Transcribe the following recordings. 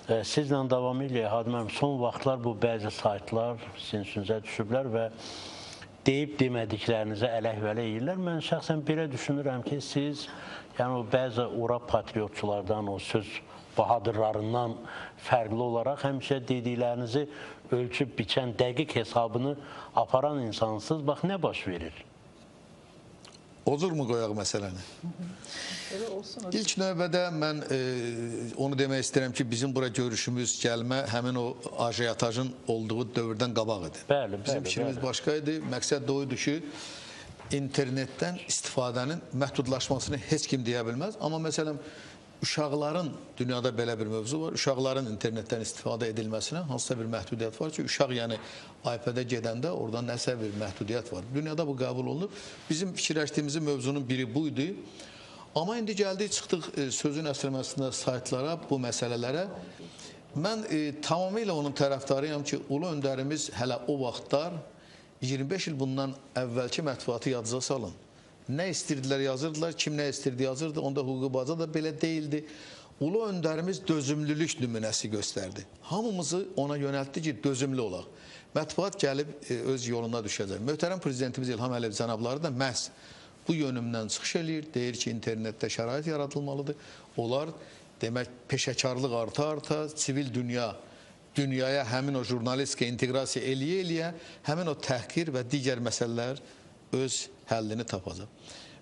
Sizlə davam edək, Hadiməm. Son vaxtlar bu bəzi saytlar sizin üstünüzə düşüblər və deyib demədiklərinizə ələk-vələ edirlər. Mən şəxsən belə düşünürəm ki, siz yəni o bəzi ora patriotçulardan, o söz bahadırlarından fərqli olaraq həmişə dediklərinizi ölçüb biçən, dəqiq hesabını aparan insansınız. Bax, nə baş verir? Olur mu qoyaq məsələni? İlk növbədə mən onu demək istəyirəm ki, bizim bura görüşümüz, gəlmə həmin o ajiyatajın olduğu dövrdən qabaq idi. Bəli, bizim fikrimiz başqa idi. Məqsəd də oydu ki, internetdən istifadənin məhdudlaşmasını heç kim deyə bilməz. Amma məsələn, uşaqların, dünyada belə bir mövzu var, uşaqların internetdən istifadə edilməsinə hansısa bir məhdudiyyət var ki, uşaq yəni iPad-ə gedəndə oradan nəsə bir məhdudiyyət var. Dünyada bu qəbul olunub. Bizim fikirləşdiyimizin mövzunun biri bu idi. Amma indi gəldik, çıxdıq sözün əsrəməsində saytlara, bu məsələlərə. Mən tamamilə onun tərəfdarıyam ki, ulu öndərimiz hələ o vaxtlar 25 il bundan əvvəlki mətbuatı yadınıza salın. Nə istirdilər yazırdılar, kim nə istirdi yazırdı, onda hüquqi baza da belə deyildi. Ulu öndərimiz dözümlülük nümunəsi göstərdi. Hamımızı ona yönəltdi ki, dözümlü olaq. Mətbuat gəlib öz yoluna düşəcək. Möhtərəm prezidentimiz İlham Əliyev cənabları da məhz bu yönümdən çıxış eləyir. Deyir ki, internetdə şərait yaradılmalıdır. Onlar demək peşəkarlıq arta-arta, sivil dünyaya həmin o jurnalistika inteqrasiya eləyə-eləyə həmin o təhqir və digər məsələlər öz həllini tapacaq.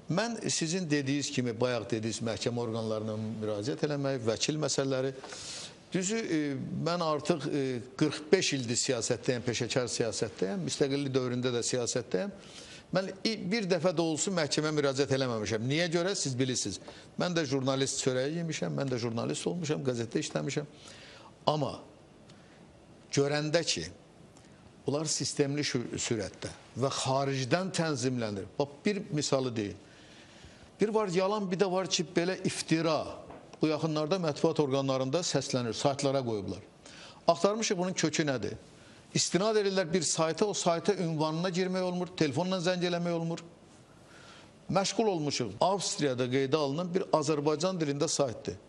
Mən sizin dediyiniz kimi, bayaq dediyiniz məhkəmə orqanlarına müraciət eləmək, vəkil məsələləri, düzü mən artıq 45 ildir siyasətdəyəm, peşəkar siyasətdəyəm, müstəqillik dövründə də siyasətdəyəm. Mən bir dəfə də olsun məhkəmə müraciət eləməmişəm. Niyə görə? Siz bilirsiniz. Mən də jurnalist çörəyi yemişəm, mən də jurnalist olmuşam, qəzetdə işləmişəm. Amma görəndə ki, onlar sistemli sürətdə və xaricdən tənzimlənir. Bax, bir misalı deyil. Bir var yalan, bir də var ki, belə iftira. Bu yaxınlarda mətbuat orqanlarında səslənir, saytlara qoyublar. Axtarmışıq bunun kökü nədir? İstinad edirlər bir sayta, o sayta ünvanına girmək olmur, telefonla zəng eləmək olmur. Məşğul olmuşuq. Avstriyada qeydə alınan bir Azərbaycan dilində saytdır.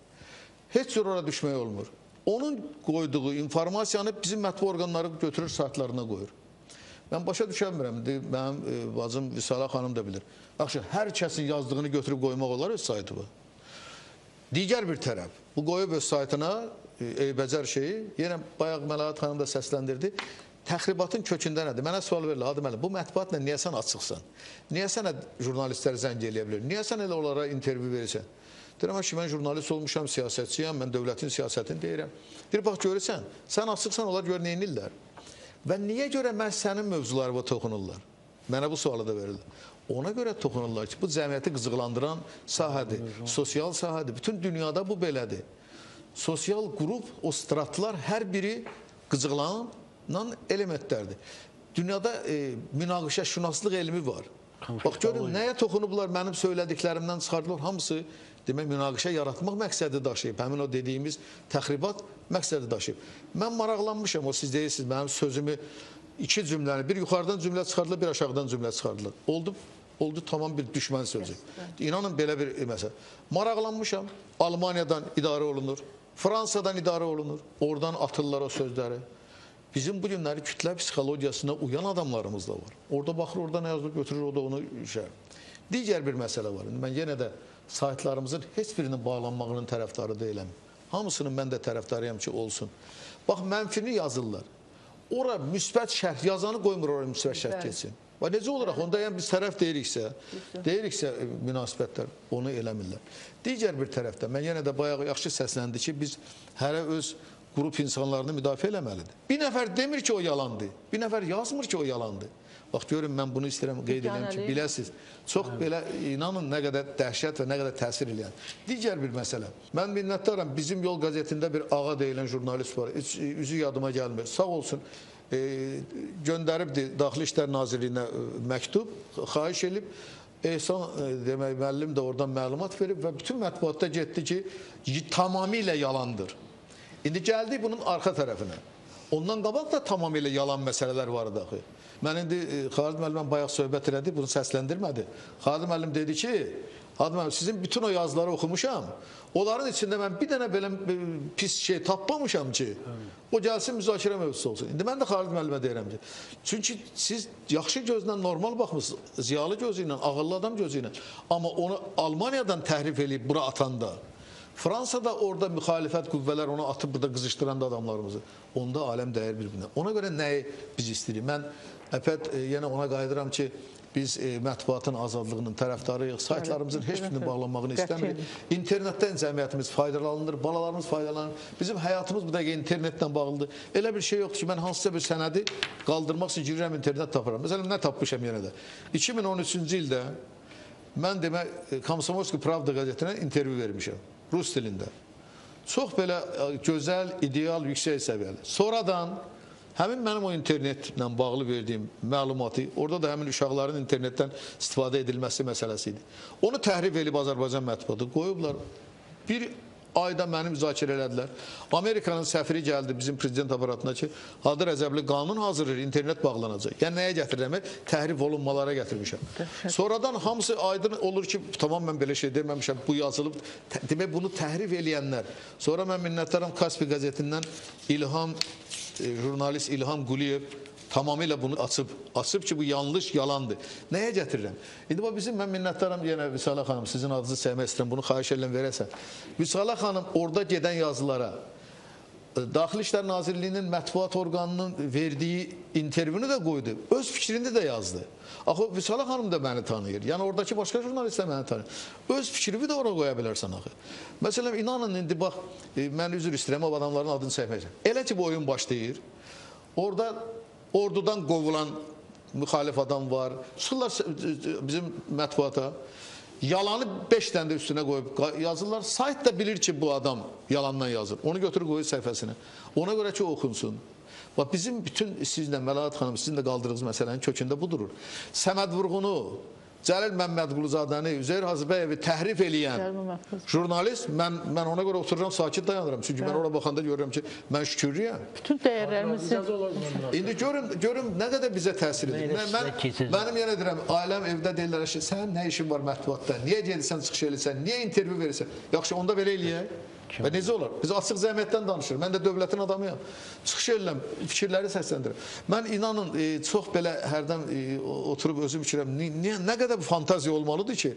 Heç cür ora düşmək olmur. Onun qoyduğu informasiyanı bizim mətbu orqanları götürür, saytlarına qoyur. Mən başa düşə bilmirəm, mənim bacım Vüsala xanım da bilir. Yaxşı, hər kəsin yazdığını götürüb qoymaq olar öz saytı var. Digər bir tərəf, bu qoyub öz saytına eybəcər şeyi, yenə bayaq Məlahət xanım da səsləndirdi, təxribatın kökündə nədir? Mənə sual verirlər, Adım Əli, bu mətbuatla niyə sən açıqsan? Niyə sənə jurnalistlər zəng eləyə bilir? Niyə sən elə onlara intervyu verirsən? Deyirəm ki, mən jurnalist olmuşam, siyasətçiyəm, mən dövlətin siyasətini deyirəm. Deyir, bax, görürsən, sən açıqsan, onlar gör neynirlər. Və niyə görə mən sənin mövzularıma toxunurlar? Mənə bu sualı da verirlər. Ona görə toxunurlar ki, bu cəmiyyəti qızıqlandıran sahədir, sosial sahədir. Bütün dünyada bu belədir. Sosial qrup, o stratlar hər biri qızıqlanan elementlərdir. Dünyada münaqişə şünaslıq elmi var. Bax, görün, nəyə toxunublar, mənim söylədiklərimdən çıxardılar, hamısı demək, münaqişə yaratmaq məqsədi daşıyıb. Həmin o dediyimiz təxribat məqsədi daşıyıb. Mən maraqlanmışam, o siz deyirsiniz, mənim sözümü iki cümləni, bir yuxarıdan cümlə çıxardılar, bir aşağıdan cümlə çıxardılar. Oldu tamam bir düşmən sözü. İnanın belə bir məsələ. Maraqlanmışam, Almaniyadan idarə olunur, Fransadan idarə olunur, oradan atırlar o sözləri. Bizim bu günləri kütlə psixologiyasına uyan adamlarımız da var. Orada baxır, orada nə yazılır, götürür, o da onu şey. Digər bir məsələ var. Mən yenə də saytlarımızın heç birinin bağlanmağının tərəfdarı deyiləm. Hamısının mən də tərəfdarıyam ki, olsun. Bax, mənfini yazırlar. Ora müsbət şərh yazanı qoymur, oraya müsbət şərh geçsin. Və necə olaraq, onda yəni biz tərəf deyiriksə münasibətlər, onu eləmirlər. Digər bir tərəfdə, mən yenə də bayağı yaxşı səsləndi ki, biz hərə öz qrup insanlarını müdafiə eləməlidir. Bir nəfər demir ki, o yalandır. Bir nəfər yazmır ki, o yalandır. Bax, görün, mən bunu istəyirəm, qeyd edeyim ki, biləsiniz. Çox belə, inanın, nə qədər dəhşət və nə qədər təsir eləyən. Digər bir məsələ. Mən minnətdaram, bizim Yol qəzetində bir ağa deyilən jurnalist var. Üzü yadıma gəlmir. Sağ olsun, göndəribdir Daxili İşlər Nazirliyinə məktub, xahiş edib. Ehsan demək, müəllim də oradan məlumat verib və bütün mətbuatda getdi ki, tamamilə yalandır. İndi gəldik bunun arxa tərəfinə. Ondan qabaq da tamamilə yalan məsələlər var idi. Mən indi Xalid müəllimə bayaq söhbət elədi, bunu səsləndirmədi. Xalid müəllim dedi ki, Hadım sizin bütün o yazıları oxumuşam. Onların içində mən bir dənə belə pis şey tapmamışam ki, o gəlsin müzakirə mövzusu olsun. İndi mən də Xalid müəllimə deyirəm ki, çünki siz yaxşı gözlə normal baxmısınız, ziyalı gözü ilə, ağıllı adam gözü ilə. Amma onu Almaniyadan təhrif edib bura atanda, Fransada orada müxalifət qüvvələr onu atıb burada qızışdıranda adamlarımızı, onda aləm dəyər bir-birinə. Ona görə nəyi biz istəyirik? Mən yenə ona qayıdıram ki, biz mətbuatın azadlığının tərəfdarıyıq, saytlarımızın heç birinin bağlanmağını istəmirik. İnternetdən cəmiyyətimiz faydalanır, balalarımız faydalanır. Bizim həyatımız bu dəqiqə internetlə bağlıdır. Elə bir şey yoxdur ki, mən hansısa bir sənədi qaldırmaq üçün girirəm, internet tapıram. Məsələn, nə tapmışam yenə də? 2013-cü ildə mən demək Komsomolski Pravda qəzetinə intervyu vermişəm, rus dilində. Çox belə gözəl, ideal, yüksək səviyyəli. Sonradan həmin mənim o internetlə bağlı verdiyim məlumatı, orada da həmin uşaqların internetdən istifadə edilməsi məsələsi idi. Onu təhrif edib Azərbaycan mətbuatı qoyublar. Bir ayda məni müzakirə elədilər. Amerikanın səfiri gəldi bizim prezident aparatına ki, Hadi Rəcəbli qanun hazırlayır, internet bağlanacaq. Yəni nəyə gətirirəm? Təhrif olunmalara gətirmişəm. Sonradan hamısı aydın olur ki, tamam mən belə şey deməmişəm, bu yazılıb. Demək bunu təhrif eləyənlər. Sonra mən minnətdaram Kaspi qəzetindən jurnalist İlham Quliyev tamamilə bunu açıb ki, bu yanlış, yalandır. Nəyə gətirirəm? İndi mən minnətdaram yenə Vüsala xanım, sizin adınızı sevmək istəyirəm, bunu xahiş edirəm verəsən. Vüsala xanım orada gedən yazılara, Daxili İşlər Nazirliyinin mətbuat orqanının verdiyi intervyunu da qoydu, öz fikrini də yazdı. Axı Vüsala xanım da məni tanıyır, yəni oradakı başqa jurnalist də məni tanıyır. Öz fikrimi də ora qoya bilərsən axı. Məsələn, inanın indi bax, mən üzr istəyirəm, o adamların adını çəkməyəcəm. Elə ki, bu oyun başlayır, orada ordudan qovulan müxalif adam var, çıxırlar bizim mətbuata, yalanı 5 dənə də üstünə qoyub yazırlar. Sayt da bilir ki, bu adam yalandan yazır. Onu götürür qoyur səhifəsinə. Ona görə ki, oxunsun. Bax, bizim bütün sizlə, Məlahət xanım, sizin də qaldırdığınız məsələnin kökündə bu durur. Səməd Vurğunu, Cəlil Məmmədquluzadanı, Üzeyir Hacıbəyevi təhrif eləyən jurnalist, mən ona görə otururam, sakit dayanıram. Çünki mən ora baxanda görürəm ki, mən şükürlüyəm. Bütün dəyərlərimizi... İndi görün nə qədər bizə təsir edir. Mənim yenə deyirəm, ailəm evdə deyirlər ki, sən nə işin var mətbuatda, niyə gedirsən, çıxış eləyirsən, niyə intervyu verirsən? Yaxşı, onda belə eləyək. Və necə olar? Biz açıq zəhməttdən danışırıq. Mən də dövlətin adamıyam. Çıxış edirəm, fikirləri səsləndirirəm. Mən inanın, çox belə hərdən oturub özüm fikirəm, nə qədər fantaziya olmalıdır ki,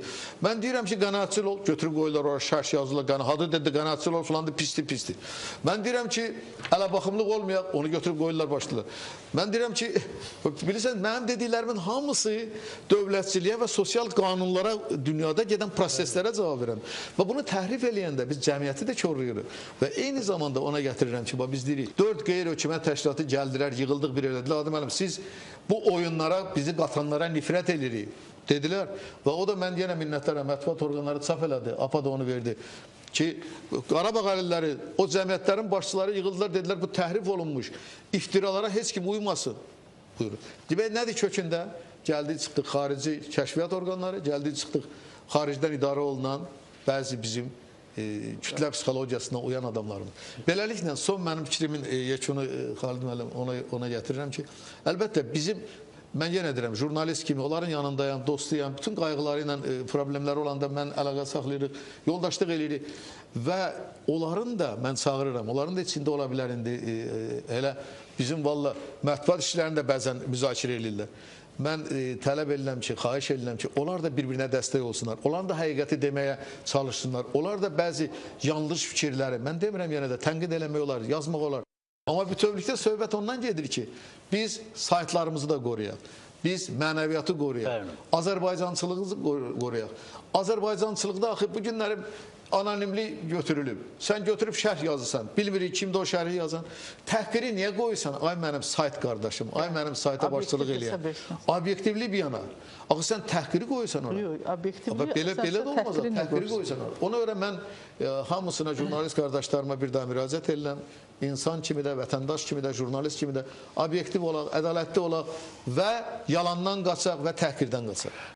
mən deyirəm ki, qənaətçil ol, götürüb qoyurlar oraya, şərş yazırlar, hadı dedi, qənaətçil ol filandır, pisdir. Mən deyirəm ki, ələ-baxımlıq olmayaq, onu götürüb qoyurlar başlayırlar. Mən deyirəm ki, bilirsən, mənim dediklərimin hamısı dövlətçiliyə və sosial qanunlara, dünyada gedən proseslərə cavab verəm. Və bunu təhrif eləyəndə biz cəmiyyəti də korlayırıq. Və eyni zamanda ona gətirirəm ki, biz deyirik, 4 qeyri-hökumət təşkilatı gəldilər, yığıldıq bir elədilər. Adım əlim, siz bu oyunlara, bizi qatanlara nifrət edirik, dedilər. Və o da mən yenə minnətlərəm, mətbuat orqanları çap elədi, APA da onu verdi. Ki, Qarabağ əlilləri, o cəmiyyətlərin başçıları yığıldılar, dedilər, bu təhrif olunmuş, iftiralara heç kim uymasın. Buyurun. Demək, nədir kökündə? Gəldik, çıxdıq xarici kəşfiyyat orqanları, gəldik, çıxdıq xaricdən idarə olunan bəzi bizim kütlə psixologiyasına uyan adamlarımız. Beləliklə, son mənim fikrimin yekunu Xalid müəllim ona gətirirəm ki, əlbəttə bizim, mən yenə deyirəm, jurnalist kimi onların yanındayam, dostuyam, bütün qayğıları ilə problemləri olanda mən əlaqə saxlayırıq, yoldaşlıq eləyirik və onların da mən çağırıram, onların da içində ola bilər indi elə bizim valla mətbuat işlərində bəzən müzakirə edirlər. Mən tələb edirəm ki, xahiş edirəm ki, onlar da bir-birinə dəstək olsunlar. Onlar da həqiqəti deməyə çalışsınlar. Onlar da bəzi yanlış fikirləri, mən demirəm yenə də, tənqid eləmək olar, yazmaq olar. Amma bütövlükdə söhbət ondan gedir ki, biz saytlarımızı da qoruyaq. Biz mənəviyyatı qoruyaq. Azərbaycançılığımızı qoruyaq. Azərbaycançılıqda axı bu günləri anonimlik götürülüb. Sən götürüb şərh yazırsan, bilmirik kimdə o şərhi yazan. Təhqiri niyə qoyursan? Ay mənim sayt qardaşım, ay mənim sayta başçılıq eləyən. Obyektivli bir yana. Axı sən təhqiri qoyursan ona. Yox, obyektivli. Belə də olmaz, təhqiri qoyursan ona. Ona görə mən hamısına, jurnalist qardaşlarıma bir daha müraciət edirəm. İnsan kimi də, vətəndaş kimi də, jurnalist kimi də obyektiv olaq, ədalətli olaq və yalandan qaçaq və təhqirdən qaçaq.